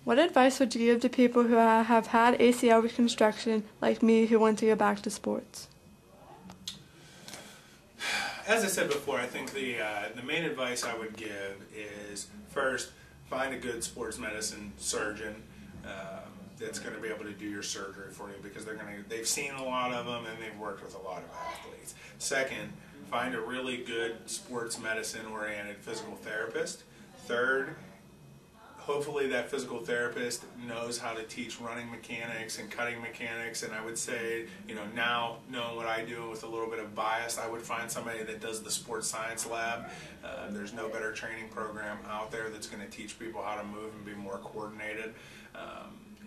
What advice would you give to people who have had ACL reconstruction, like me, who want to get back to sports? As I said before, I think the main advice I would give is, first, find a good sports medicine surgeon that's going to be able to do your surgery for you, because they've seen a lot of them and they've worked with a lot of athletes. Second, find a really good sports medicine oriented physical therapist. Third, hopefully that physical therapist knows how to teach running mechanics and cutting mechanics. And I would say, now knowing what I do with a little bit of bias, I would find somebody that does the sports science lab. There's no better training program out there that's going to teach people how to move and be more coordinated.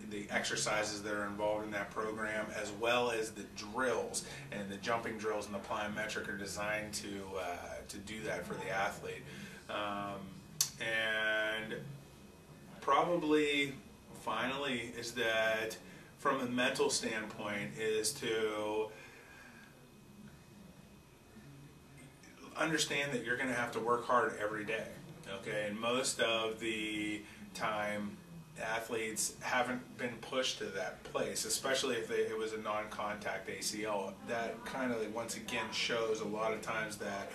The exercises that are involved in that program, as well as the drills and the jumping drills and the plyometric, are designed to do that for the athlete. And probably finally is that, from a mental standpoint, is to understand that you're going to have to work hard every day. Okay, and most of the time athletes haven't been pushed to that place, especially if it was a non-contact ACL. That kind of once again shows a lot of times that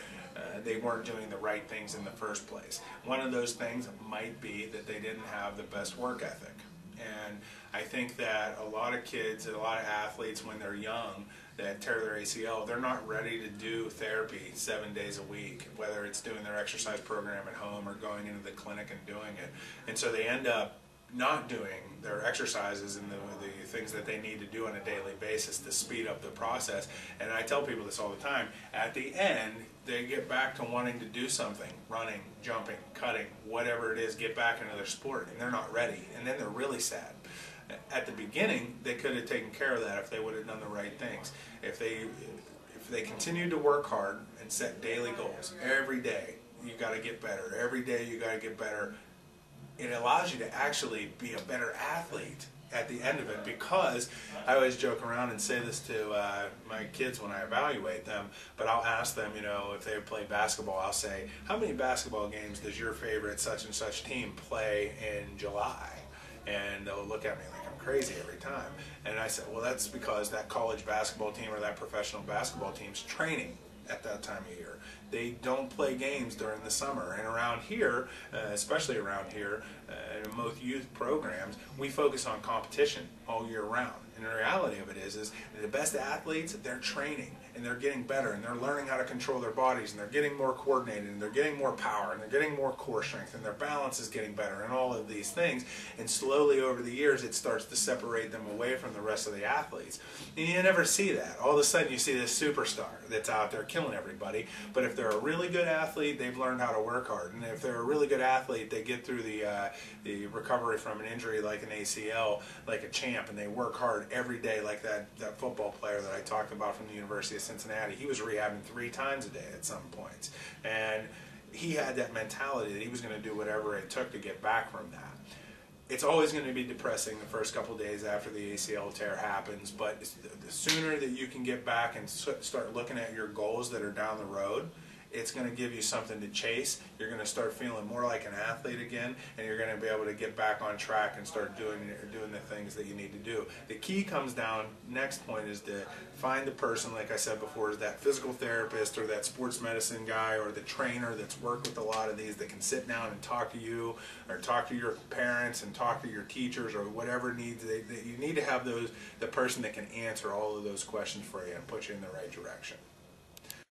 they weren't doing the right things in the first place. One of those things might be that they didn't have the best work ethic. And I think that a lot of kids, a lot of athletes, when they're young, that tear their ACL, they're not ready to do therapy 7 days a week, whether it's doing their exercise program at home or going into the clinic and doing it. And so they end up not doing their exercises and the things that they need to do on a daily basis to speed up the process. And I tell people this all the time, at the end they get back to wanting to do something, running, jumping, cutting, whatever it is, get back into their sport, and they're not ready, and then they're really sad. At the beginning they could have taken care of that if they would have done the right things. If they continued to work hard and set daily goals, every day you got to get better, every day you got to get better, it allows you to actually be a better athlete at the end of it. Because I always joke around and say this to my kids when I evaluate them, but I'll ask them, if they play basketball, I'll say, how many basketball games does your favorite such and such team play in July? And they'll look at me like I'm crazy every time. And I said, well, that's because that college basketball team or that professional basketball team's training at that time of year. They don't play games during the summer. And around here, especially around here, in most youth programs, we focus on competition all year round. And the reality of it is the best athletes, they're training and they're getting better and they're learning how to control their bodies and they're getting more coordinated and they're getting more power and they're getting more core strength and their balance is getting better and all of these things. And slowly over the years it starts to separate them away from the rest of the athletes. And you never see that. All of a sudden you see this superstar that's out there killing everybody, but if they're a really good athlete, they've learned how to work hard. And if they're a really good athlete, they get through the recovery from an injury like an ACL like a champ, and they work hard every day, like that football player that I talked about from the University of Cincinnati. He was rehabbing 3 times a day at some points, and he had that mentality that he was going to do whatever it took to get back from that. It's always going to be depressing the first couple days after the ACL tear happens, but the sooner that you can get back and start looking at your goals that are down the road, it's going to give you something to chase. You're going to start feeling more like an athlete again, and you're going to be able to get back on track and start doing the things that you need to do. The key comes down, next point, is to find the person, like I said before, is that physical therapist or that sports medicine guy or the trainer that's worked with a lot of these that can sit down and talk to you or talk to your parents and talk to your teachers or whatever needs. You need to have the person that can answer all of those questions for you and put you in the right direction.